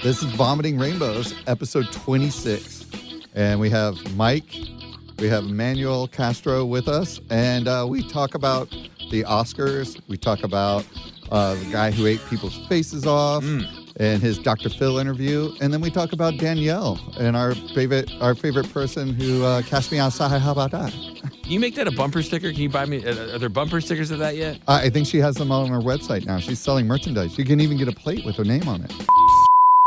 This is Vomiting Rainbows, episode 26. And we have Mike, we have Emmanuel Castro with us, and we talk about the Oscars. We talk about the guy who ate people's faces off and his Dr. Phill interview. And then we talk about Danielle and our favorite person who cast me outside. How about that? Can you make that a bumper sticker? Can you buy me? Are there bumper stickers of that yet? I think she has them on her website now. She's selling merchandise. You can even get a plate with her name on it.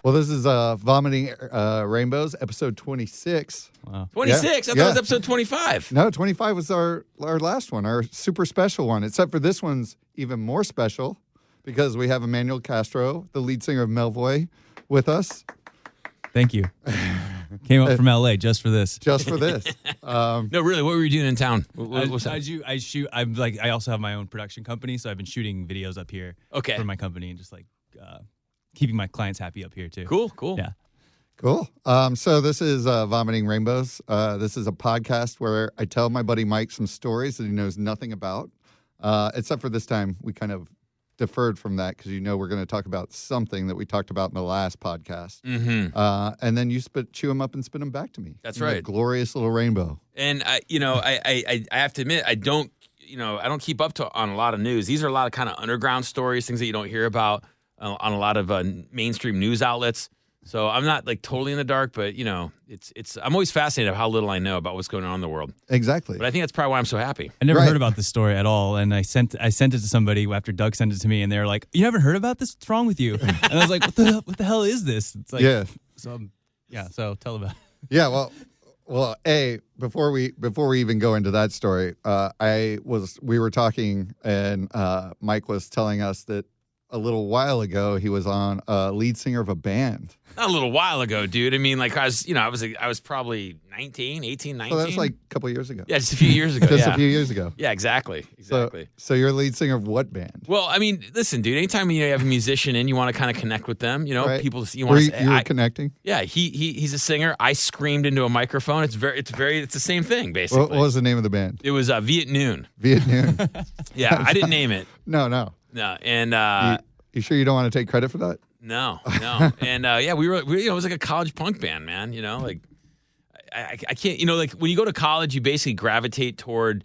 Well, this is Vomiting Rainbows, episode 26. Wow. 26? Yeah. I thought it was episode 25. No, 25 was our last one, our super special one, except for this one's even more special because we have Emmanuel Castro, the lead singer of Melvoy, with us. Thank you. Came up from LA just for this. Just for this. No, really, what were you doing in town? What's that? I shoot. I also have my own production company, so I've been shooting videos up here for my company and just keeping my clients happy up here too. Cool. Yeah. Cool. So this is Vomiting Rainbows. This is a podcast where I tell my buddy Mike some stories that he knows nothing about. Except for this time, we kind of deferred from that because we're going to talk about something that we talked about in the last podcast. Mm-hmm. And then you chew them up and spit them back to me. That's right. A glorious little rainbow. And I have to admit, I don't keep up on a lot of news. These are a lot of kind of underground stories, things that you don't hear about on a lot of mainstream news outlets. So I'm not like totally in the dark, but I'm always fascinated of how little I know about what's going on in the world. Exactly. But I think that's probably why I'm so happy. I never heard about this story at all, and I sent it to somebody after Doug sent it to me, and they were like, "You haven't heard about this? What's wrong with you?" And I was like, "What the hell is this?" It's like, So tell about it. Yeah. Well, before we even go into that story, we were talking, and Mike was telling us that a little while ago he was on lead singer of a band. Not a little while ago, dude. I mean, like I was probably 18, 19. Well, that was like a couple of years ago. Yeah, just a few years ago. A few years ago. Yeah, exactly. So you're lead singer of what band? Well, I mean, listen, dude. Anytime you have a musician in, you want to kind of connect with them. Right. People. You were connecting. Yeah, he's a singer. I screamed into a microphone. It's the same thing basically. What was the name of the band? It was Viet Noon. Viet Noon. Yeah, I didn't name it. No. And you sure you don't want to take credit for that? No. And we were it was like a college punk band, man. Like I can't. Like when you go to college, you basically gravitate toward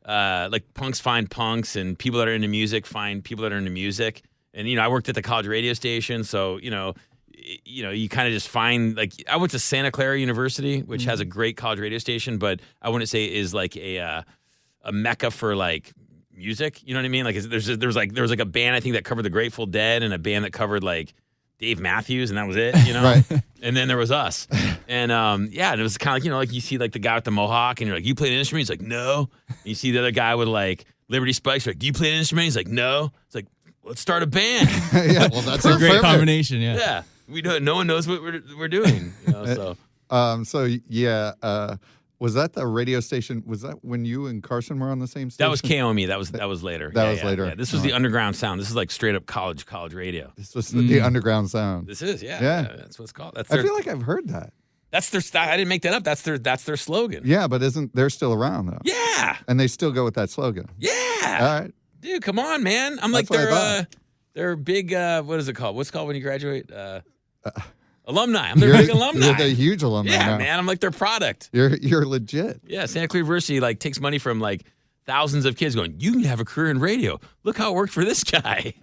like punks find punks, and people that are into music find people that are into music. And I worked at the college radio station, so you kind of just find, like, I went to Santa Clara University, which has a great college radio station, but I wouldn't say is like a mecca for like music. You know what I mean? Like there was like a band I think that covered the Grateful Dead, and a band that covered like Dave Matthews, and that was it. Right. And then there was us, and and it was kind of like you see like the guy with the mohawk, and you're like, you play an instrument? He's like, no. And you see the other guy with like Liberty Spikes, you're like, do you play an instrument? He's like, no. It's like, let's start a band. Yeah, well, that's a great combination. Yeah. We don't. No one knows what we're doing. Was that the radio station? Was that when you and Carson were on the same station? That was KOME. That was later. That was later. Yeah. This was the underground sound. This is like straight up college radio. This was the underground sound. This is, yeah. That's what it's called. I feel like I've heard that. That's their style. I didn't make that up. That's their slogan. Yeah, but they're still around though? Yeah. And they still go with that slogan. Yeah. All right. Dude, come on, man. I'm That's like they're big. What is it called? What's it called when you graduate? Alumni. I'm their big alumni. You're the huge alumni. Yeah, now. Man. I'm like their product. You're legit. Yeah, Santa Clara University like takes money from like thousands of kids going, you can have a career in radio. Look how it worked for this guy.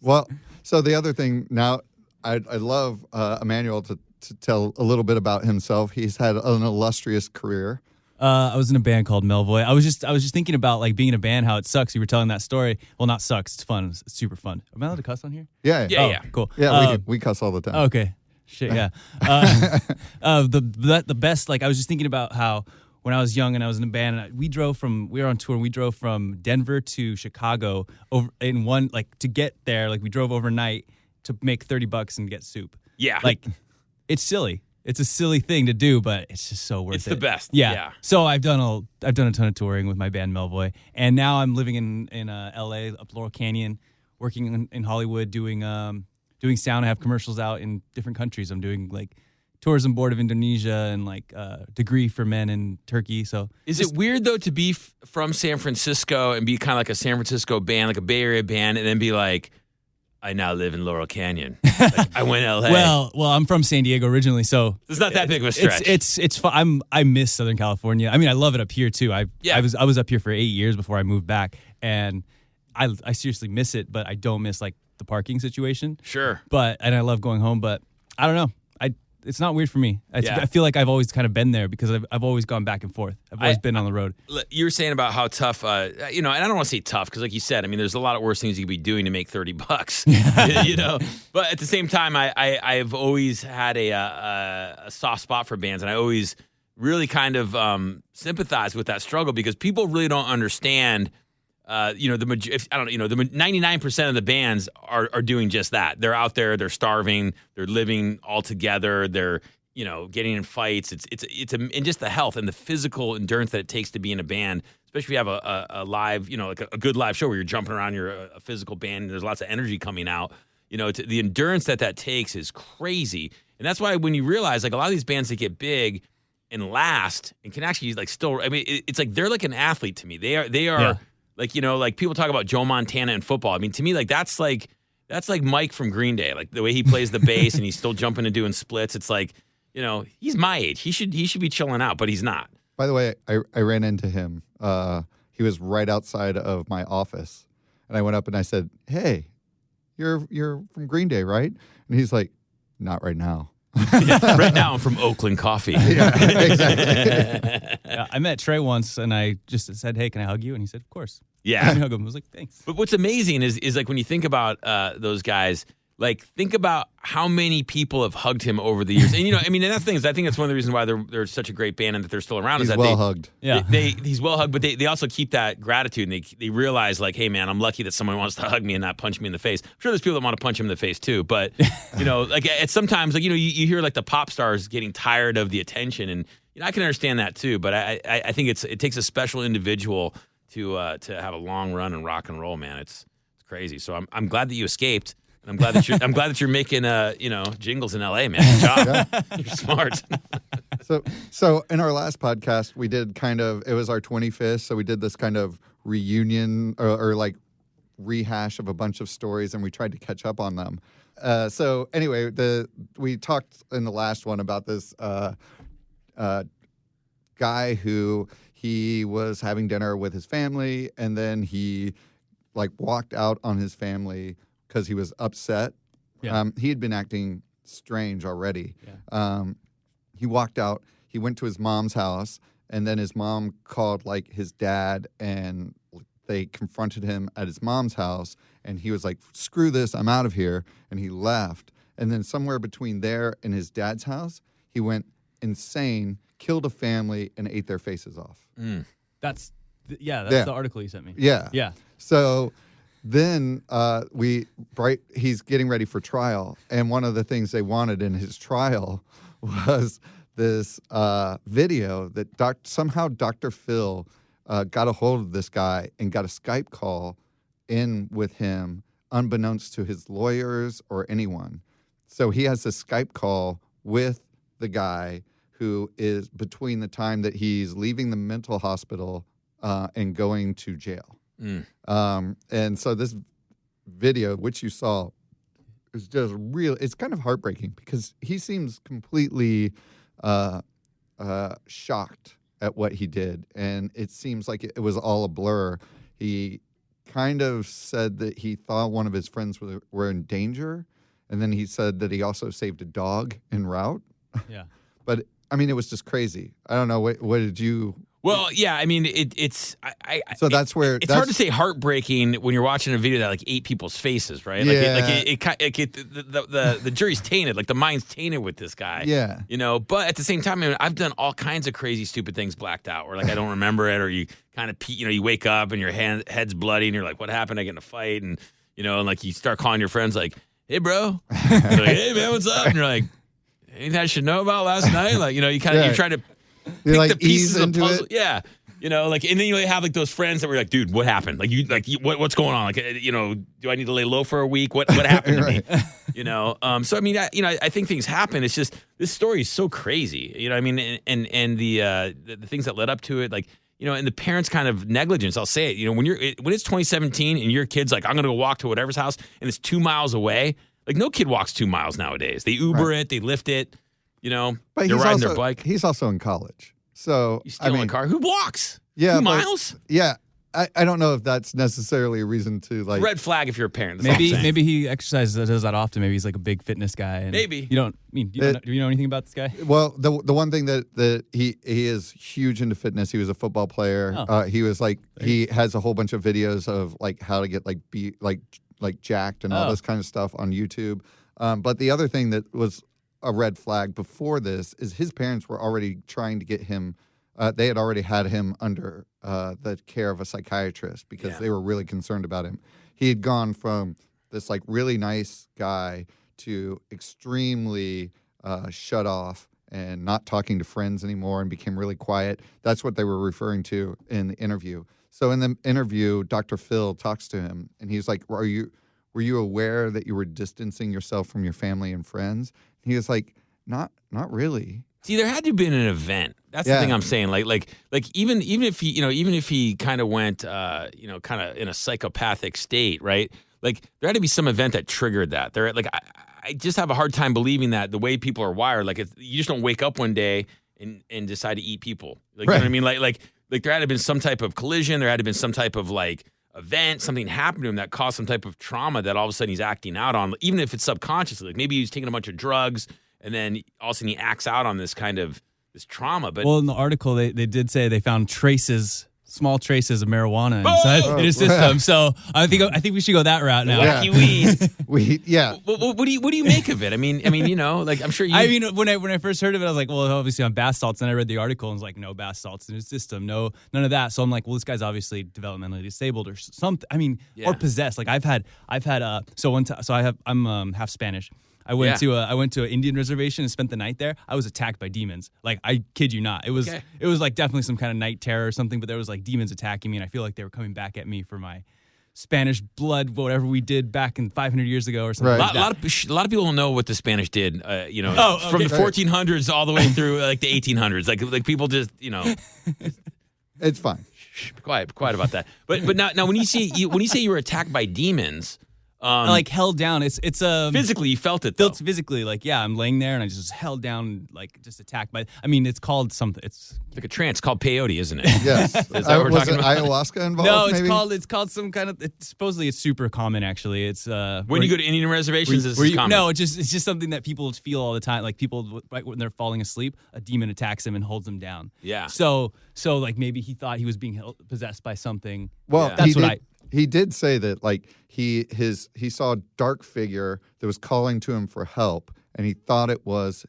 Well, so the other thing now, I'd love Emmanuel to tell a little bit about himself. He's had an illustrious career. I was in a band called Melvoy. I was just thinking about like being in a band, how it sucks. You were telling that story. Well, not sucks. It's fun. It's super fun. Am I allowed to cuss on here? Yeah. Cool. Yeah, we cuss all the time. Okay. Shit, yeah. The best, like, I was just thinking about how when I was young and I was in a band, and we were on tour, and we drove from Denver to Chicago over in one, like, to get there, like, we drove overnight to make $30 and get soup. Yeah. Like, it's silly. It's a silly thing to do, but it's just so worth it. It's the best. Yeah. So I've done a ton of touring with my band Melvoy, and now I'm living in LA, up Laurel Canyon, working in Hollywood, doing sound. I have commercials out in different countries. I'm doing like tourism board of Indonesia and like degree for men in Turkey. So is it weird though to be from San Francisco and be kind of like a San Francisco band, like a Bay Area band, and then be like, I now live in Laurel Canyon. Like, I went LA. Well, I'm from San Diego originally, so it's not that big of a stretch. It's fun. I miss Southern California. I mean, I love it up here too. I was up here for 8 years before I moved back, and I seriously miss it, but I don't miss like the parking situation. Sure. And I love going home, but I don't know. It's not weird for me. I feel like I've always kind of been there because I've always gone back and forth. I've always been on the road. You were saying about how tough, and I don't want to say tough because, like you said, I mean, there's a lot of worse things you could be doing to make $30, you know. But at the same time, I've always had a soft spot for bands, and I always really kind of sympathize with that struggle because people really don't understand. The 99% of the bands are doing just that. They're out there, they're starving, they're living all together, they're getting in fights. And just the health and the physical endurance that it takes to be in a band, especially if you have a live, like a good live show where you're jumping around, you're a physical band, and there's lots of energy coming out. The endurance that takes is crazy, and that's why when you realize like a lot of these bands that get big and last and can actually like still, I mean, it's like they're like an athlete to me. They are. Yeah. Like, like people talk about Joe Montana in football. I mean, to me, like that's like Mike from Green Day. Like the way he plays the bass and he's still jumping and doing splits. It's like, he's my age. He should be chilling out, but he's not. By the way, I ran into him. He was right outside of my office, and I went up and I said, "Hey, you're from Green Day, right?" And he's like, "Not right now." Right now, I'm from Oakland Coffee. Yeah, exactly. I met Trey once, and I just said, "Hey, can I hug you?" And he said, "Of course." Yeah, I hug him. I was like, "Thanks." But what's amazing is like when you think about those guys, like think about how many people have hugged him over the years. And and that's the thing is I think that's one of the reasons why they're such a great band and that they're still around. He's is that well hugged. Yeah, he's well hugged, but they also keep that gratitude and they realize like, hey man, I'm lucky that someone wants to hug me and not punch me in the face. I'm sure there's people that want to punch him in the face too, but like at sometimes like you hear like the pop stars getting tired of the attention, and I can understand that too. But I think it takes a special individual to have a long run in rock and roll, man. It's crazy. So I'm glad that you escaped. I'm glad that you're making jingles in LA, man. Good job. Yeah. You're smart. So in our last podcast, we did it was our 25th, so we did this kind of reunion or like rehash of a bunch of stories, and we tried to catch up on them. So anyway, we talked in the last one about this guy who he was having dinner with his family, and then he like walked out on his family because he was upset. Yeah. He had been acting strange already. Yeah. He walked out. He went to his mom's house, and then his mom called like his dad, and they confronted him at his mom's house, and he was like, "Screw this, I'm out of here," and he left. And then somewhere between there and his dad's house, he went insane, killed a family, and ate their faces off. Mm. That's the article you sent me. Yeah. Yeah. So then he's getting ready for trial, and one of the things they wanted in his trial was this video that somehow Dr. Phill got a hold of this guy and got a Skype call in with him, unbeknownst to his lawyers or anyone. So he has a Skype call with the guy who is between the time that he's leaving the mental hospital and going to jail. Mm. And so this video, which you saw, is just real. It's kind of heartbreaking because he seems completely shocked at what he did, and it seems like it was all a blur. He kind of said that he thought one of his friends were in danger, and then he said that he also saved a dog en route. Yeah. But I mean, it was just crazy. I don't know. What did you? Well, yeah. I mean, So that's where it's hard to say heartbreaking when you're watching a video that like 8 people's faces, right? Yeah. The jury's tainted, like the mind's tainted with this guy. Yeah. But at the same time, I mean, I've done all kinds of crazy, stupid things blacked out, where like I don't remember it, or you kind of you wake up and your head's bloody, and you're like, what happened? I get in a fight, and and like you start calling your friends like, hey, bro, like, hey man, what's up? And you're like, anything I should know about last night? Like, you kind of you try to pick like the pieces ease of the puzzle. it. Yeah. Like, and then you have like those friends that were like, dude, what happened? Like, what's going on? Like, do I need to lay low for a week? What happened to me? So I mean, I think things happen. It's just this story is so crazy. I mean, and the things that led up to it, like, and the parents' kind of negligence. I'll say it. When it's 2017 and your kid's like, I'm going to go walk to whatever's house, and it's 2 miles away. Like, no kid walks 2 miles nowadays. They Uber it, they Lyft it. But they're riding their bike. He's also in college, so You steal a car. Who walks? Yeah, 2 miles? Yeah. I don't know if that's necessarily a reason to like. Red flag if you're a parent. That's all I'm saying. Maybe he exercises, does that often. Maybe he's like a big fitness guy. And Maybe. Do you know anything about this guy? Well, the one thing that he is huge into fitness. He was a football player. Oh. He was like he has a whole bunch of videos of like how to get like jacked and all this kind of stuff on YouTube. But the other thing that was a red flag before this is his parents were already trying to get him. They had already had him under the care of a psychiatrist because they were really concerned about him. He had gone from this like really nice guy to extremely shut off and not talking to friends anymore and became really quiet. That's what they were referring to in the interview. So in the interview, Dr. Phill talks to him and he's like, were you aware that you were distancing yourself from your family and friends? And he was like, not really. See, there had to have been an event. That's the thing I'm saying. Like even if he kind of went, kind of in a psychopathic state, right? Like there had to be some event that triggered that. I just have a hard time believing that the way people are wired, like you just don't wake up one day and decide to eat people. Like, you know what I mean? Like there had to have been some type of collision. There had to have been some type of like event, something happened to him that caused some type of trauma that all of a sudden he's acting out on, even if it's subconsciously. Like maybe he's taking a bunch of drugs. And then all of a sudden he acts out on this kind of this trauma. But in the article they did say they found small traces of marijuana inside his system. So I think we should go that route now. Wacky weed. What do you make of it? I mean, like I'm sure you. I mean, when I first heard of it, I was like, well, obviously on bath salts. Then I read the article and was like, no bath salts in his system, none of that. So I'm like, well, this guy's obviously developmentally disabled or something. I mean, or possessed. Like I'm half Spanish. I went to an Indian reservation and spent the night there. I was attacked by demons. Like, I kid you not. It was like definitely some kind of night terror or something, but there was like demons attacking me, and I feel like they were coming back at me for my Spanish blood, whatever we did back in 500 years ago or something. Right. A lot of people don't know what the Spanish did, from the 1400s all the way through like the 1800s. Like people just, It's fine. Shh, be quiet about that. But now when you say you were attacked by demons, like held down. It's physically you felt it though. Physically, like I'm laying there and I just held down, like just attacked by. I mean, it's called something. It's like a trance called peyote, isn't it? Yes. Is that what we're talking about? Ayahuasca involved? No, maybe? it's called some kind of. Supposedly, it's super common. Actually, it's when you go to Indian reservations, this is common. No, it's just something that people feel all the time. Like people, right when they're falling asleep, a demon attacks them and holds them down. Yeah. So like maybe he thought he was being possessed by something. Well, that's what He did say that like he saw a dark figure that was calling to him for help, and he thought it was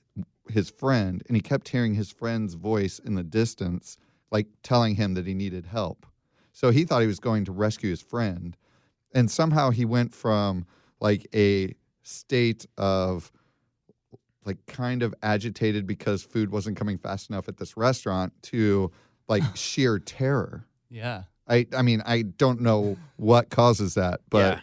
his friend, and he kept hearing his friend's voice in the distance, like telling him that he needed help. So he thought he was going to rescue his friend, and somehow he went from like a state of like kind of agitated because food wasn't coming fast enough at this restaurant to like sheer terror. Yeah. I mean, I don't know what causes that, but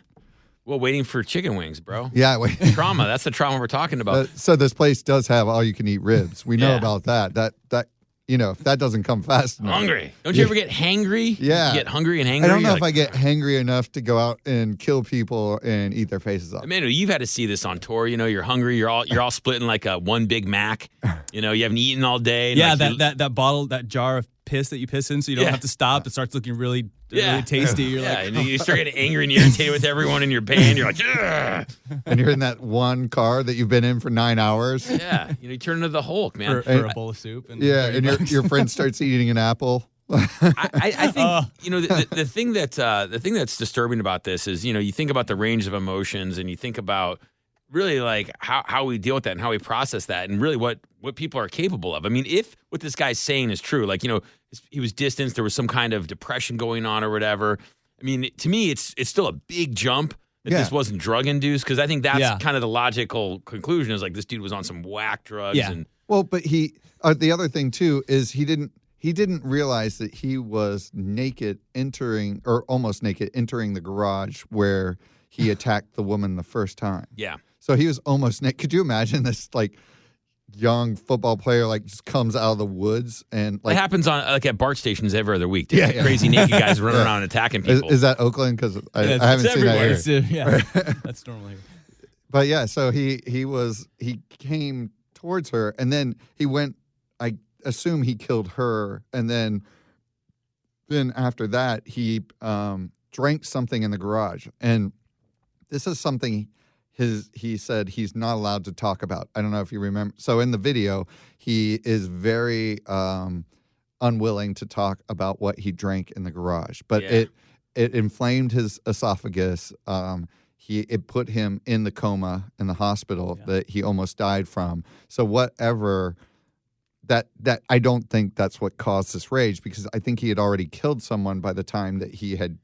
well, waiting for chicken wings, bro. Yeah, trauma. That's the trauma we're talking about. So this place does have all-you-can-eat ribs. We know about that. That if that doesn't come fast enough. Hungry. Don't you ever get hangry? Yeah. You get hungry and hangry? I don't know if I get hangry enough to go out and kill people and eat their faces off. Emmanuel, you've had to see this on tour. You're hungry. You're all splitting like a one Big Mac. You haven't eaten all day. Yeah, that bottle, that jar of piss that you piss in so you don't have to stop. It starts looking really tasty. You're like, and you start getting angry and irritated with everyone in your band. You're like, ugh. And you're in that one car that you've been in for 9 hours. Yeah, you turn into the Hulk, man. For a bowl of soup. And your friend starts eating an apple. I think the thing that's disturbing about this is you think about the range of emotions and you think about really like how we deal with that and how we process that and really what people are capable of. I mean, if what this guy's saying is true, like he was distanced, there was some kind of depression going on or whatever. I mean, to me, it's still a big jump that this wasn't drug induced because I think that's kind of the logical conclusion is like this dude was on some whack drugs. Yeah. And well, but the other thing too is he didn't realize that he was naked almost naked entering the garage where he attacked the woman the first time. Yeah. So he was almost naked. Could you imagine this like young football player like just comes out of the woods and like It happens on like at BART stations every other week. Yeah. Crazy naked guys running around attacking people. is that Oakland? Because I Yeah, haven't it's seen that everywhere. here. That's normal here. But yeah, so he came towards her and then he went. I assume he killed her, and then after that he drank something in the garage, and this is something he said he's not allowed to talk about. I don't know if you remember. So in the video, he is very unwilling to talk about what he drank in the garage, but it inflamed his esophagus. It put him in the coma in the hospital that he almost died from. So whatever that I don't think that's what caused this rage, because I think he had already killed someone by the time that he had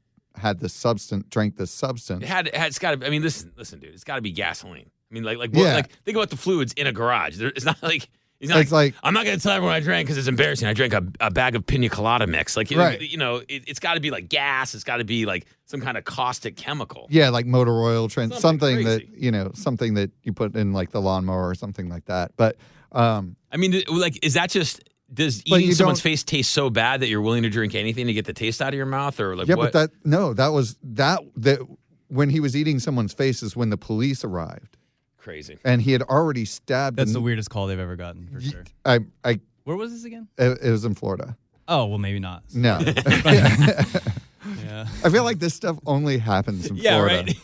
this substance, drank this substance. It's got to. I mean, listen, dude. It's got to be gasoline. I mean, like think about the fluids in a garage. It's not like I'm not going to tell everyone I drank because it's embarrassing. I drank a bag of pina colada mix. Like, right. It's got to be like gas. It's got to be like some kind of caustic chemical. Yeah, like motor oil, something crazy. that something that you put in like the lawnmower or something like that. But I mean, like, is that just? Does eating someone's face taste so bad that you're willing to drink anything to get the taste out of your mouth, or like what? But that was when he was eating someone's face is when the police arrived. Crazy. And he had already stabbed. That's the weirdest call they've ever gotten, for sure. Where was this again? It was in Florida. Oh, well, maybe not. No. Yeah. I feel like this stuff only happens in Florida. Right.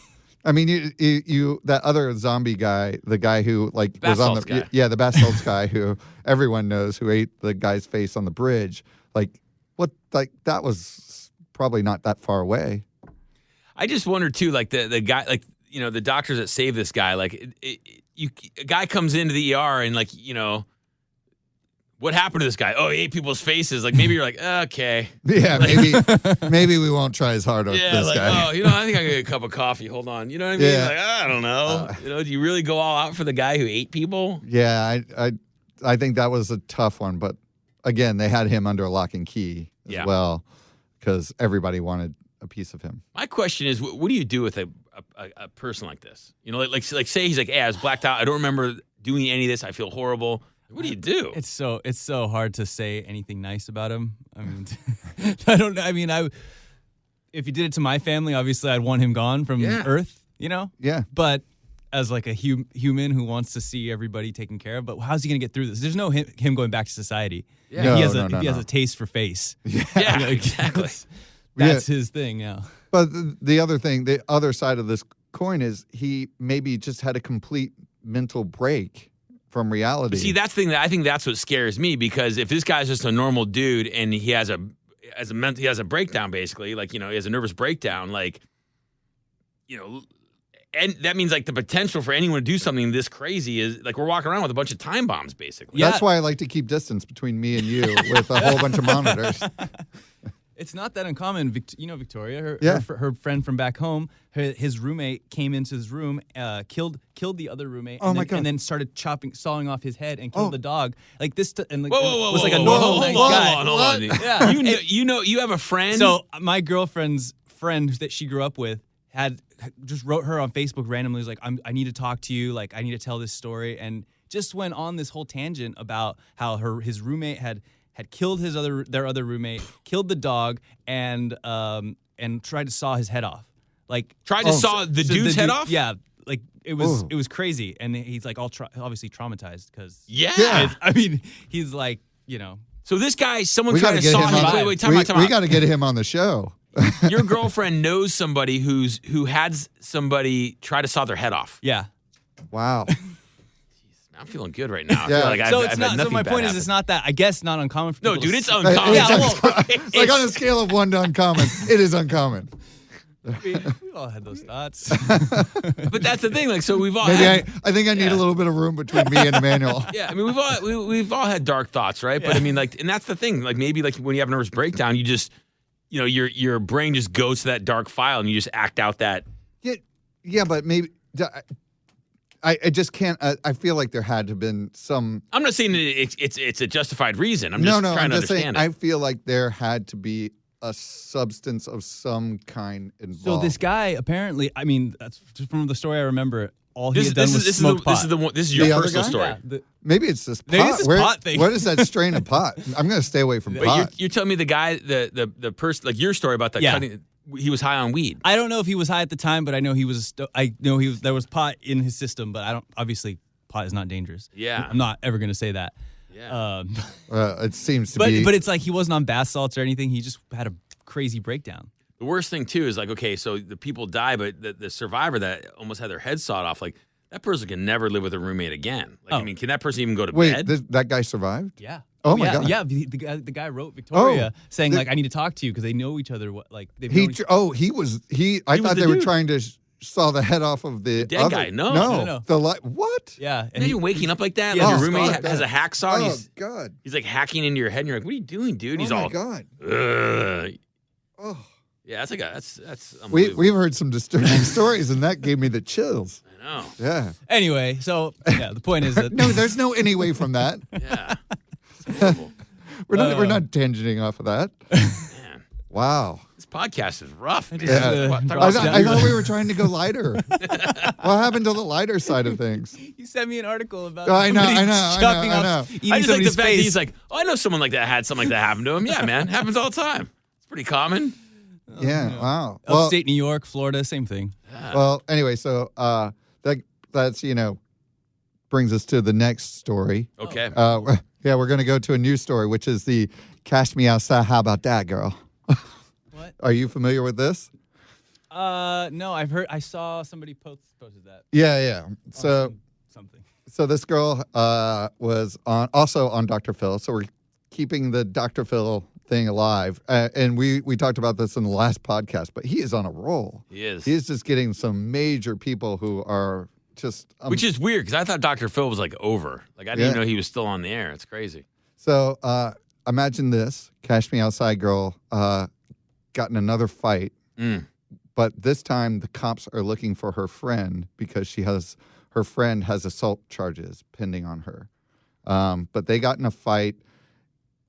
I mean, you that other zombie guy, the guy who like bath was on salts the guy. the bath salts guy who everyone knows who ate the guy's face on the bridge. Like what? Like that was probably not that far away. I just wonder too, like the guy, like the doctors that save this guy, like a guy comes into the ER and like what happened to this guy? Oh, he ate people's faces. Like maybe you're like okay, Yeah, maybe we won't try as hard on this like, guy. oh, I think I get a cup of coffee. Hold on, you know what I mean? Yeah. Like I don't know. Do you really go all out for the guy who ate people? Yeah, I think that was a tough one, but again, they had him under lock and key as well because everybody wanted a piece of him. My question is, what do you do with a person like this? Like say he's like, hey, I was blacked out. I don't remember doing any of this. I feel horrible. What do you do? It's so hard to say anything nice about him. I mean, I don't know. I mean, if he did it to my family, obviously I'd want him gone from Earth, Yeah. But as like a human who wants to see everybody taken care of, but how's he going to get through this? There's no him going back to society. Yeah. No, he has no. a taste for face. Yeah, exactly. That's his thing now. But the other side of this coin is he maybe just had a complete mental break from reality. But see, that's the thing that I think that's what scares me, because if this guy's just a normal dude and he has a breakdown, basically, like, he has a nervous breakdown, like, and that means like the potential for anyone to do something this crazy is like we're walking around with a bunch of time bombs, basically. Yeah. That's why I like to keep distance between me and you with a whole bunch of monitors. It's not that uncommon. Victoria, her friend from back home, his roommate came into his room, killed the other roommate, and then started sawing off his head and killed the dog. Like this, and like, whoa, was like a whoa, normal whoa, nice hold guy. on, hold on. Yeah, you have a friend. So my girlfriend's friend that she grew up with had just wrote her on Facebook randomly. Was like, I need to talk to you. Like, I need to tell this story, and just went on this whole tangent about how his roommate had killed their other roommate, killed the dog, and tried to saw his head off. Like tried to saw the dude's head off? Yeah, like it was crazy, and he's like obviously traumatized because I mean he's like So this guy, someone We tried gotta to get saw him him. on. Wait, time out. We got to get him on the show. Your girlfriend knows somebody who had somebody try to saw their head off. Yeah. Wow. I'm feeling good right now. I Yeah. feel like So I've it's had not. So nothing my bad point is, happen. it's not that. I guess not uncommon for No, people dude, to it's s- uncommon. It's like on a scale of 1 to uncommon, it is uncommon. We all had those thoughts. But that's the thing. Like, so we've all Maybe had, I think I need a little bit of room between me and Emmanuel. yeah. I mean, we've all had dark thoughts, right? But I mean, like, and that's the thing. Like, maybe like when you have a nervous breakdown, you just, your brain just goes to that dark file and you just act out that. Yeah, but maybe I just can't. I feel like there had to have been some. I'm not saying that it's a justified reason. I'm just trying I'm to just saying. understand it. I feel like there had to be a substance of some kind involved. So this guy apparently, I mean, that's just from the story I remember. all he had done was smoke pot. This is your The other personal guy? story. Yeah, Maybe it's this pot. Maybe it's this pot thing. What is that strain of pot? I'm going to stay away from But pot. you're telling me the guy, the person, like your story about that cutting, he was high on weed. I don't know if he was high at the time, but I know he was. There was pot in his system, but I don't. Obviously, pot is not dangerous. Yeah. I'm not ever going to say that. Yeah. It seems to be. But it's like he wasn't on bath salts or anything. He just had a crazy breakdown. The worst thing too is like, okay, so the people die, but the survivor that almost had their head sawed off, like that person can never live with a roommate again. Like, I mean, can that person even go to Wait, bed? that guy survived? Yeah. Oh my God. Yeah, the guy wrote Victoria saying like I need to talk to you because they know each other. I thought the they were dude. trying to saw the head off of the dead other guy. No. What? Yeah, And you waking up like that? Yeah. Like your Oh, roommate fuck has that. a hacksaw. And Oh God. he's like hacking into your head, and you're like, "What are you doing, dude?" He's oh my all, God. "Ugh." Oh. Yeah, that's We've unbelievable. heard some disturbing stories, and that gave me the chills. I know. Yeah. Anyway, so the point is that No, there's no any way from that. Yeah. It's horrible. We're not tangenting off of that. Man, Wow. this podcast is rough. Man. Yeah. Talk I about thought we were trying to go lighter. What happened to the lighter side of things? you sent me an article about. I know, somebody I know, chopping I off- know. eating I just like the somebody's fact that face. he's like, oh, I know someone like that had something like that happen to him. Yeah, man, happens all the time. It's pretty common. Yeah. Wow. Well, Upstate New York, Florida, same thing. well. Anyway, so that's brings us to the next story. Okay. Yeah, we're going to go to a news story, which is the "Cash Me Outside." How about that, girl? What? Are you familiar with this? No, I saw somebody posted that. Yeah. So. Something. So this girl was also on Dr. Phill. So we're keeping the Dr. Phill thing alive. And we talked about this in the last podcast, but he is on a roll. He is. He is just getting some major people who are just... Which is weird because I thought Dr. Phill was like over. Like I didn't Yeah. even know he was still on the air. It's crazy. So imagine this. Cash Me Outside girl got in another fight. Mm. But this time the cops are looking for her friend because her friend has assault charges pending on her. But they got in a fight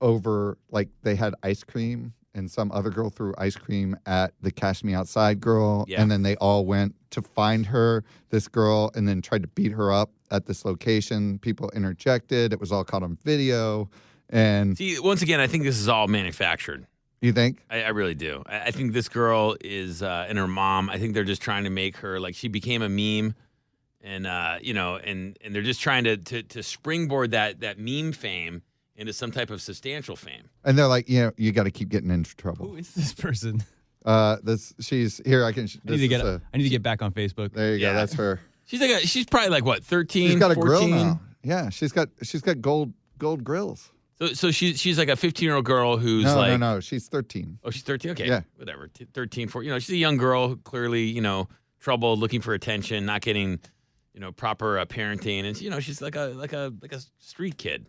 over, like, they had ice cream and some other girl threw ice cream at the Cash Me Outside girl. Yeah. And then they all went to find her, this girl, and then tried to beat her up at this location. People interjected. It was all caught on video. And See, once again, I think this is all manufactured. you think? I really do. I think this girl is and her mom. I think they're just trying to make her like she became a meme, and and they're just trying to springboard that meme fame into some type of substantial fame. And they're like, you got to keep getting into trouble. Who is this person? She's here. I need I need to get back on Facebook. There you Yeah. go. That's her. She's probably like what 13. She's got a 14? grill now. Yeah, she's got gold grills. So she's like a 15-year-old girl who's No. She's 13. Oh, she's 13. Okay, Yeah. whatever. 13, 14. She's a young girl, clearly troubled, looking for attention, not getting proper parenting, and she's like a street kid.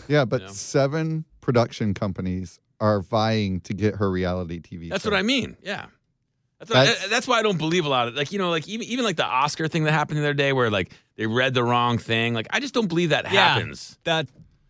Yeah, but 7 production companies are vying to get her reality TV. That's show. what I mean. Yeah. That's- That's why I don't believe a lot of even like the Oscar thing that happened the other day where like they read the wrong thing. Like I just don't believe that happens.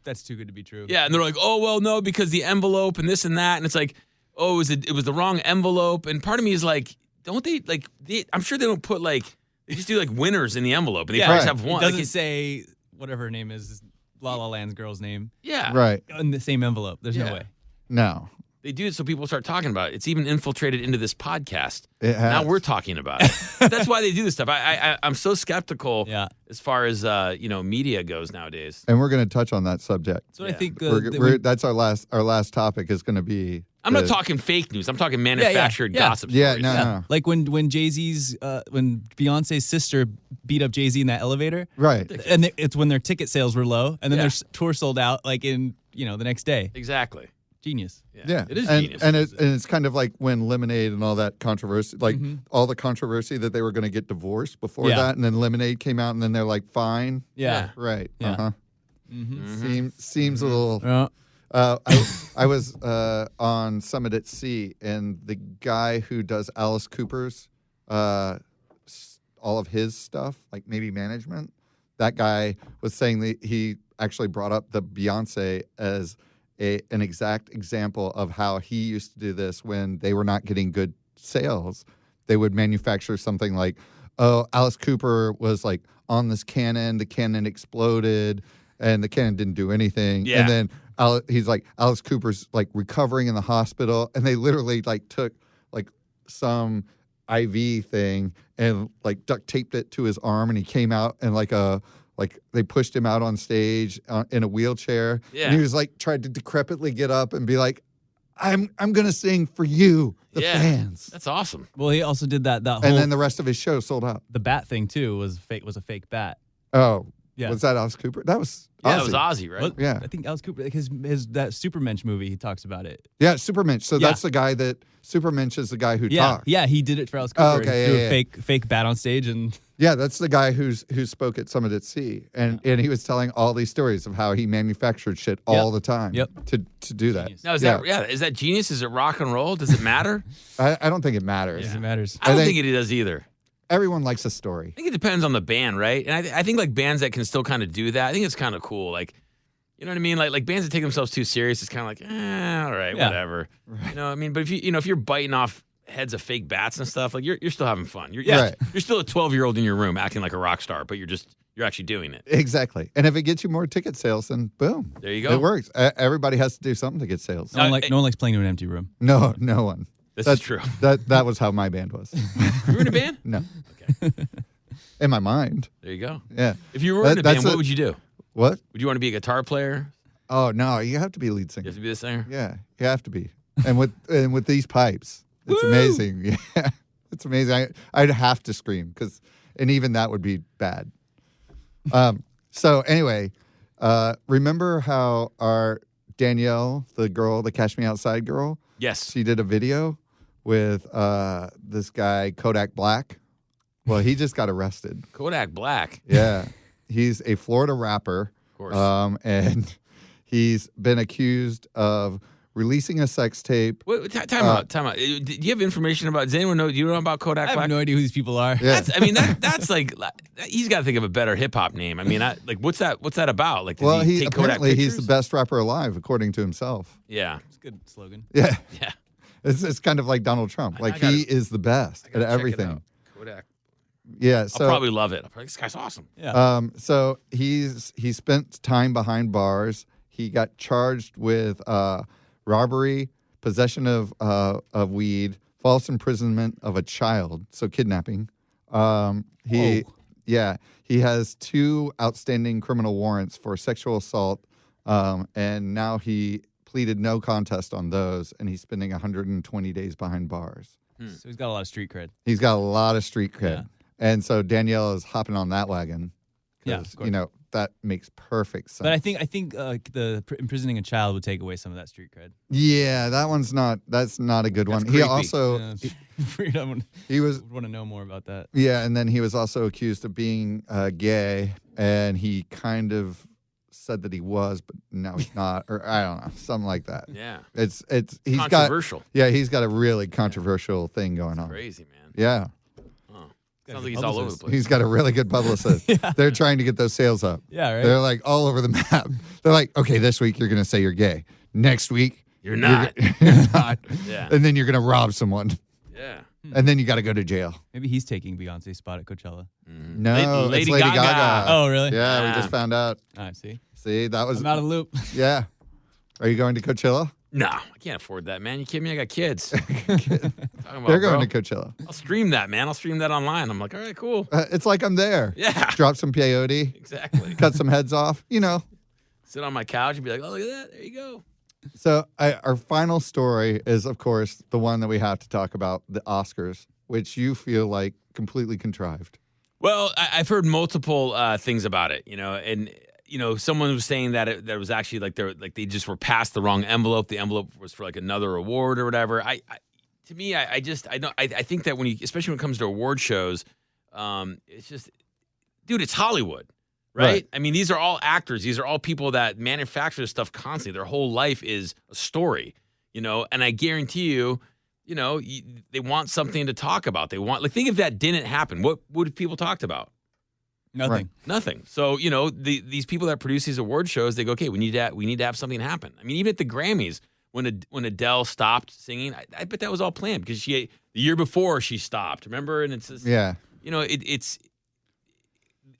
That's too good to be true. Yeah, and they're like, oh well, no, because the envelope and this and that, and it's like, oh, it was the wrong envelope, and part of me is like, don't they like? I'm sure they don't put like they just do like winners in the envelope, and they probably right. just have one. It doesn't Like, say whatever her name is, La La Land's girl's name, yeah, Right. in the same envelope. There's Yeah. no way. No. They do it so people start talking about it. It's even infiltrated into this podcast. It has. Now we're talking about it. That's why they do this stuff. I'm so skeptical Yeah. as far as media goes nowadays. And we're going to touch on that subject. That's what I Yeah. think. That's our last topic is going to be. I'm not talking fake news. I'm talking manufactured Yeah. gossip Yeah, stories. no. Like when Jay-Z's, when Beyonce's sister beat up Jay-Z in that elevator, Right. and it's when their ticket sales were low, and then Yeah. their tour sold out like in the next day. Exactly. Genius. Yeah, It is and, genius. and it's kind of like when Lemonade and all that controversy, like all the controversy that they were going to get divorced before Yeah. that, and then Lemonade came out, and then they're like, fine, Yeah. right, Yeah. uh-huh. Seems a little. Yeah. I was on Summit at Sea, and the guy who does Alice Cooper's all of his stuff, like maybe management, that guy was saying that he actually brought up the Beyonce as an exact example of how he used to do this when they were not getting good sales. They would manufacture something like, oh, Alice Cooper was like on this cannon, the cannon exploded, and the cannon didn't do anything. Yeah. And then he's like, Alice Cooper's like recovering in the hospital, and they literally like took like some IV thing and like duct taped it to his arm, and he came out and like they pushed him out on stage in a wheelchair. Yeah. And he was like tried to decrepitly get up and be like, I'm gonna sing for you, the fans. That's awesome. Well, he also did that whole, And then the rest of his show sold out. the bat thing too was a fake bat. Oh, Yeah. was that Alice Cooper? That was Yeah, Ozzy. it was Ozzy, right? Well, Yeah. I think Alice Cooper, like his that Supermensch movie, he talks about it. Yeah, Supermensch. So Yeah. that's the guy that Supermensch is the guy who Yeah, talks. yeah, he did it for Alice Cooper. Oh, okay, He threw yeah, a fake bat on stage, and Yeah, that's the guy who spoke at Summit at Sea, and he was telling all these stories of how he manufactured shit all the time. Yep. To do that. Genius. Now, is that genius? Is it rock and roll? Does it matter? I don't think it matters. it matters. I don't think- think it does either. Everyone likes a story. I think it depends on the band, right? And I think like bands that can still kind of do that, I think it's kind of cool. Like, you know what I mean? Like bands that take themselves too serious, it's kind of like, all right, Yeah. whatever. Right. You know what I mean? But if you're biting off heads of fake bats and stuff, like you're still having fun. You're Right. you're still a 12-year-old in your room acting like a rock star, but you're actually doing it. Exactly. And if it gets you more ticket sales, then boom. There you go. It works. Everybody has to do something to get sales. No one likes playing to an empty room. No one. This That's is true. That was how my band was. You were in a band? No. Okay. In my mind. There you go. Yeah. If you were in a That's band, what would you do? What? Would you want to be a guitar player? Oh no, you have to be a lead You singer. have to be the singer? Yeah, you have to be. And with these pipes, it's amazing. Yeah, it's amazing. I'd have to scream and even that would be bad. So anyway, remember how our Danielle, the girl, the Cash Me Outside girl, Yes. she did a video with this guy Kodak Black. Well, he just got arrested. Kodak Black. Yeah, he's a Florida rapper. Of course. And he's been accused of releasing a sex tape. Wait, time out. Do you have information about? Does anyone know? Do you know about Kodak I Black? have no idea who these people are. Yeah. That's like he's got to think of a better hip hop name. I mean, what's that about? Like, does Well, he take Kodak apparently he's pictures? the best rapper alive, according to himself. Yeah, It's a good slogan. Yeah, yeah. it's kind of like Donald Trump. I Like gotta- he is the best I at gotta check it everything. out. Kodak. Yeah, so I'll probably love it. This guy's awesome. Yeah. so he spent time behind bars. He got charged with robbery, possession of weed, false imprisonment of a child, so kidnapping. He has 2 outstanding criminal warrants for sexual assault, and now he pleaded no contest on those, and he's spending 120 days behind bars. So he's got a lot of street cred. He's got a lot of street cred. Yeah. And so Danielle is hopping on that wagon. Yeah, 'Cause, of course. that makes perfect sense. But I think the imprisoning a child would take away some of that street cred. Yeah, that's not a good one. He creepy. also, Yeah, it's weird. I would he was, want to know more about that. yeah, and then he was also accused of being gay, and he kind of said that he was, but now he's not, or I don't know, something like that. Yeah. He's got, Controversial. he's got a really controversial thing going on. Crazy, man. Yeah, Oh. Sounds like he's all over the place. he's got a really good publicist. They're trying to get those sales up. Yeah, right. They're like all over the map. They're like, okay, this week you're going to say you're gay. Next week, You're not. You're not. Yeah. And then you're going to rob someone. Yeah. And then you got to go to jail. Maybe he's taking Beyonce's spot at Coachella. No, Lady it's Lady Gaga. Gaga. Oh, really? Yeah, we Yeah. just found out. All right, see? See, that was, I'm out of the loop. yeah. Are you going to Coachella? No, I can't afford that, man. You kidding me? I got kids. Talking about, They're going bro. to Coachella. I'll stream that, man. I'll stream that online. I'm like, all right, cool. It's like I'm there. Yeah. Drop some peyote, Exactly. cut some heads off, Sit on my couch and be like, oh, look at that. There you go. So our final story is, of course, the one that we have to talk about, the Oscars, which you feel like completely contrived. Well, I've heard multiple things about it, and someone was saying that it was actually like they just were passed the wrong envelope. The envelope was for like another award or whatever. I think that especially when it comes to award shows, it's just, dude, it's Hollywood, right? I mean, these are all actors. These are all people that manufacture this stuff constantly. Their whole life is a story, and I guarantee you, they want something to talk about. They want, think if that didn't happen, what would people talked about? Nothing. Right. Nothing. So, these people that produce these award shows, they go, okay, we need to have something happen. I mean, even at the Grammys, when Adele stopped singing, I bet that was all planned because the year before she stopped, remember? And it's just, Yeah. it's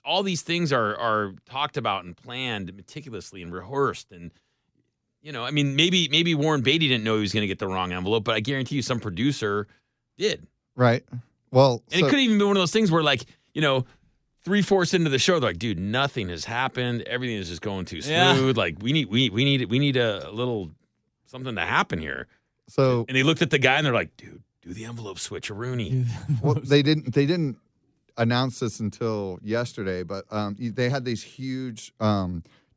all these things are talked about and planned meticulously and rehearsed. And, I mean, maybe Warren Beatty didn't know he was going to get the wrong envelope, but I guarantee you some producer did. Right. Well, and it could even be one of those things where, like, 3/4 into the show, they're like, dude, nothing has happened. Everything is just going too smooth. Like, we need a little something to happen here. So, and they looked at the guy and they're like, dude, do the envelope switcheroonie. Well, they didn't announce this until yesterday, but they had these huge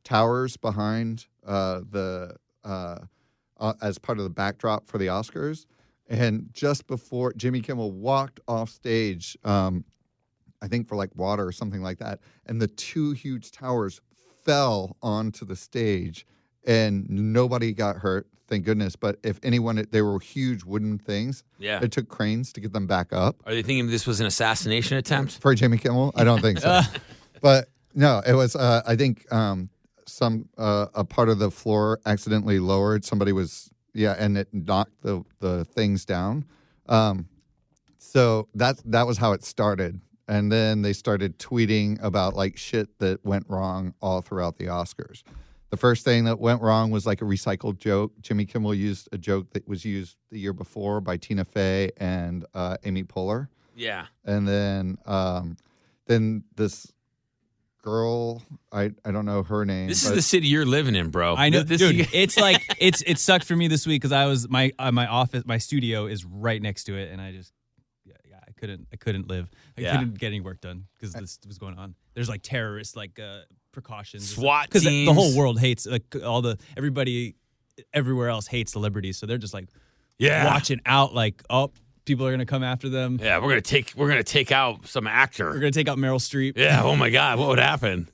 towers behind as part of the backdrop for the Oscars. And just before Jimmy Kimmel walked off stage, I think for like water or something like that, and the two huge towers fell onto the stage, and nobody got hurt, thank goodness. But if anyone, they were huge wooden things. Yeah. It took cranes to get them back up. Are they thinking this was an assassination attempt? For Jimmy Kimmel? I don't think so. But no, it was, I think a part of the floor accidentally lowered. Somebody was... Yeah, and it knocked the things down. So that was how it started. And then they started tweeting about like shit that went wrong all throughout the Oscars. The first thing that went wrong was like a recycled joke. Jimmy Kimmel used a joke that was used the year before by Tina Fey and Amy Poehler. Yeah. And then this girl, I don't know her name. This is the city you're living in, bro. I know, dude. It's like it sucked for me this week because I was my office, my studio is right next to it, and I just I couldn't live. I couldn't get any work done because this was going on. There's like terrorist precautions, SWAT because teams. The whole world hates everybody everywhere else hates celebrities, so they're just like watching out like people are gonna come after them. Yeah, we're gonna take out some actor. We're gonna take out Meryl Streep. Yeah. Oh my God, what would happen?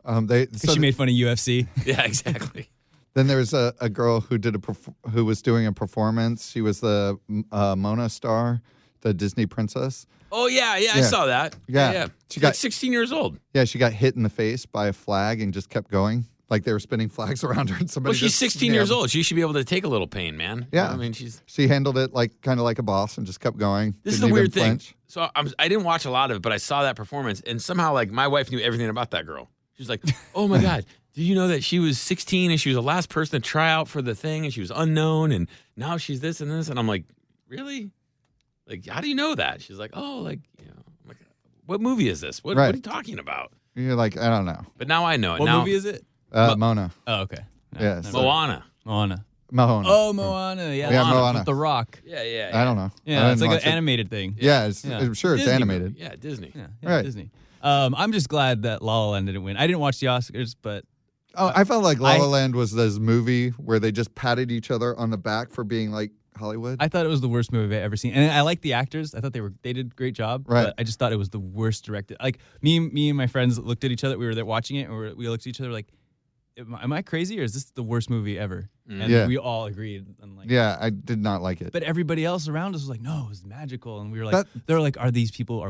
She made fun of UFC. Yeah, exactly. Then there was a girl who was doing a performance. She was the Mona star, the Disney princess. Oh yeah, I saw that. Yeah. She got 16 years old. Yeah, she got hit in the face by a flag and just kept going. Like they were spinning flags around her, and somebody. Well, she's 16 years old. She should be able to take a little pain, man. Yeah, I mean, she handled it kind of like a boss and just kept going. This is the weird thing. So I didn't watch a lot of it, but I saw that performance, and somehow like my wife knew everything about that girl. She was like, "Oh my God, did you know that she was 16 and she was the last person to try out for the thing, and she was unknown, and now she's this and this?" And I'm like, "Really? Like, how do you know that?" She's like, "Oh, like I'm like, what movie is this? What are you talking about?" You're like, I don't know. But now I know it. What movie is it? Mona. Oh, okay. Yeah. Moana. Moana. Oh, Moana. Yeah. Moana. With The Rock. Yeah. I don't know. Yeah, it's like an animated thing. Yeah, I'm sure it's Disney animated. Movie. Yeah, Disney. Yeah, right. Disney. I'm just glad that La La Land didn't win. I didn't watch the Oscars, but I felt like La La Land was this movie where they just patted each other on the back for being like Hollywood. I thought it was the worst movie I've ever seen, and I like the actors. I thought they did a great job. Right. But I just thought it was the worst directed. Like me and my friends looked at each other. We were there watching it, and we looked at each other like, "Am I crazy, or is this the worst movie ever?" And we all agreed. And I did not like it. But everybody else around us was like, "No, it was magical," and we were like, "They're like, are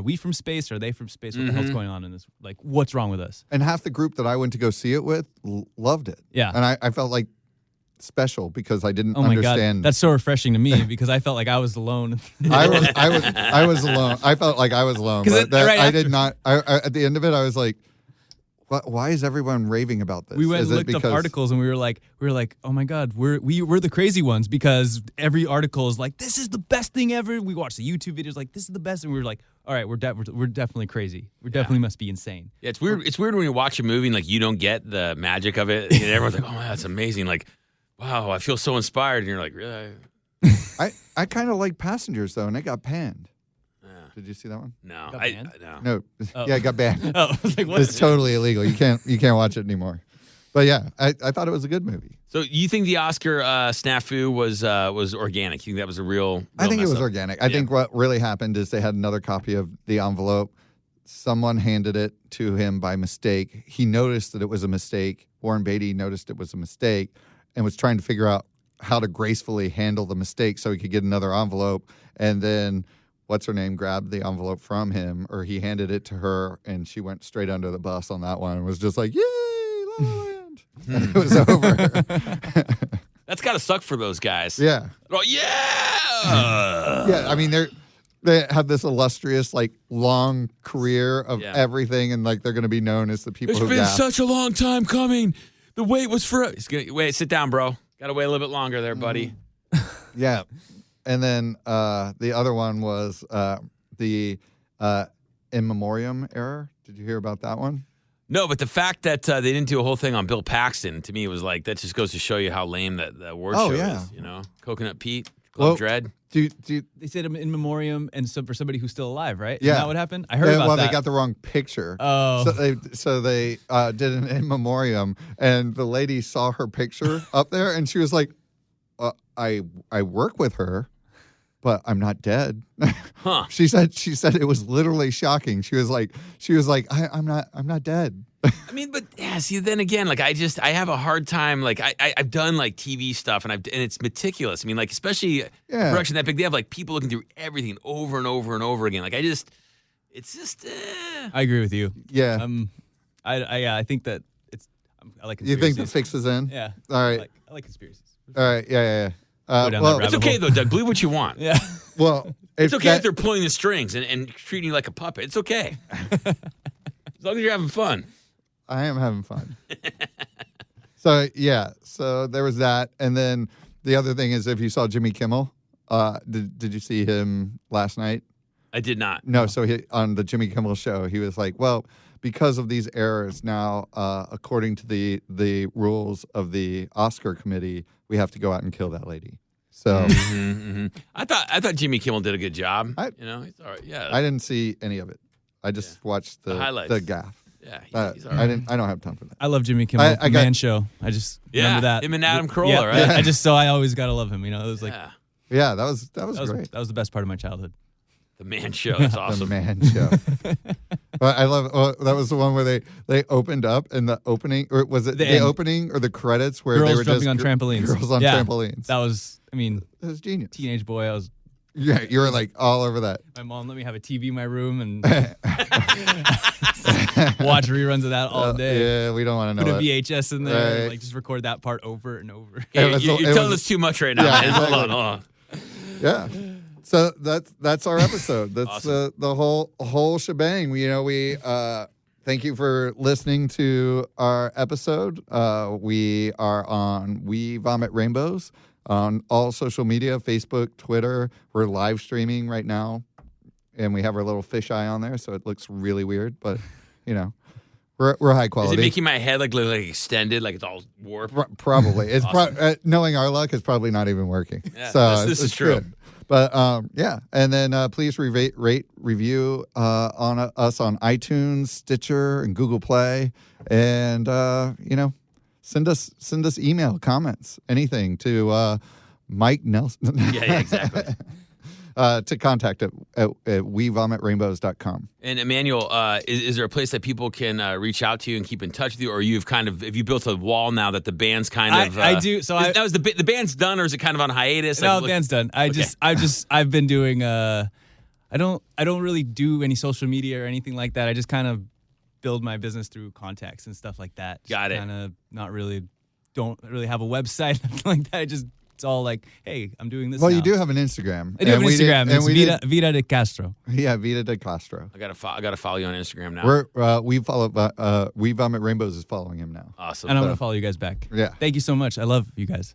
we from space? Are they from space? What the hell's going on in this? Like, what's wrong with us?" And half the group that I went to go see it with loved it. Yeah. And I felt like special because I didn't Oh my understand. God, that's so refreshing to me because I felt like I was alone. I was alone. I felt like I was alone. But I did not. At the end of it, I was like, why is everyone raving about this? We went and looked up articles, and we were like, oh my God, we're the crazy ones because every article is like, this is the best thing ever. We watched the YouTube videos like, this is the best, and we were like, all right, we're definitely crazy. We definitely must be insane. Yeah, it's weird. It's weird when you watch a movie and like you don't get the magic of it, and everyone's like, oh, that's amazing. Like, wow, I feel so inspired, and you're like, really? I kind of like Passengers though, and it got panned. Did you see that one? No, no. Oh. Yeah, it got banned. Oh, I was like, what? It's totally illegal. You can't watch it anymore. But yeah, I thought it was a good movie. So you think the Oscar snafu was organic? You think that was a real I think it was up? organic. I think what really happened is they had another copy of the envelope. Someone handed it to him by mistake. He noticed that it was a mistake. Warren Beatty noticed it was a mistake and was trying to figure out how to gracefully handle the mistake so he could get another envelope. And then what's her name grabbed the envelope from him, or he handed it to her, and she went straight under the bus on that one and was just like, yay, La La Land. And it was over. That's got to suck for those guys. Yeah. Oh, yeah. Yeah, I mean, they have this illustrious, like, long career of everything, and like they're going to be known as the people who gasped. Such a long time coming. The wait was for. Wait, sit down, bro. Got to wait a little bit longer there, buddy. Yeah, and then the other one was the in memoriam error. Did you hear about that one? No, but the fact that they didn't do a whole thing on Bill Paxton, to me, was like, that just goes to show you how lame that award show is. You know, Coconut Pete, Club Dread. They said in memoriam, and so for somebody who's still alive, right? Yeah. Isn't that what happened? I heard about that. Well, they got the wrong picture. Oh. So they did an in memoriam, and the lady saw her picture up there, and she was like, I work with her, but I'm not dead. Huh. She said it was literally shocking. She was like, I'm not dead. I mean, but yeah, see, then again, like I have a hard time. Like I've done like TV stuff, and it's meticulous. I mean, like especially production that big, they have like people looking through everything over and over and over again. Like it's just. I agree with you. Yeah. I think that I like You conspiracies. think the fix is in? Yeah. All right. I like conspiracies. All right. Yeah. Go down Well, that It's okay though, Doug. Believe what you want. Yeah. well, It's okay if they're pulling the strings and treating you like a puppet. It's okay. As long as you're having fun. I am having fun. So there was that, and then the other thing is, if you saw Jimmy Kimmel, did you see him last night? I did not. No. So on the Jimmy Kimmel show, he was like, "Well, because of these errors, now according to the rules of the Oscar committee, we have to go out and kill that lady." So I thought Jimmy Kimmel did a good job. He's all right. Yeah. I didn't see any of it. I just watched the highlights. the gaff. Yeah, he's all right. I don't have time for that. I love Jimmy Kimmel. I Man Show. I just remember that. Him and Adam Carolla, right? Yeah. I always gotta love him. You know, it was like Yeah, that was great. That was the best part of my childhood. The Man Show. That's awesome. The Man Show. I love. That was the one where they opened up in the opening, or was it the opening or the credits where girls they were jumping just on trampolines. Girls on trampolines. That was. I mean, it was genius. Teenage boy. I was. Yeah, you were like all over that. My mom let me have a TV in my room and watch reruns of that all day. Yeah, we don't want to know. Put a VHS in there, Right. and like just record that part over and over. You're telling us too much right now. Yeah, man. exactly. Hold on. Yeah. So that's our episode. That's awesome. The whole shebang. We thank you for listening to our episode. We are on We Vomit Rainbows on all social media, Facebook, Twitter. We're live streaming right now, and we have our little fisheye on there, so it looks really weird, but we're high quality. Is it making my head look like extended, like it's all warped? Probably. It's Awesome. knowing our luck, it's probably not even working. Yeah, so this is it's true. Good. But and then please rate, review on us on iTunes, Stitcher, and Google Play, and send us email, comments, anything to Mike Nelson. Yeah, exactly. To contact at wevomitrainbows.com. And Emmanuel, is there a place that people can reach out to you and keep in touch with you, or have you built a wall now that the band's kind of? I do. So now is the band's done, or is it kind of on hiatus? No, the band's done. I've been doing. I don't really do any social media or anything like that. I just kind of build my business through contacts and stuff like that. Got it. Kind of don't really have a website like that. It's all like, hey, I'm doing this. Well, now. you do have an Instagram. I do have an Instagram. It's Vida de Castro. Yeah, Vida de Castro. I gotta follow you on Instagram now. We Vomit Rainbows is following him now. Awesome. And I'm gonna follow you guys back. Yeah. Thank you so much. I love you guys.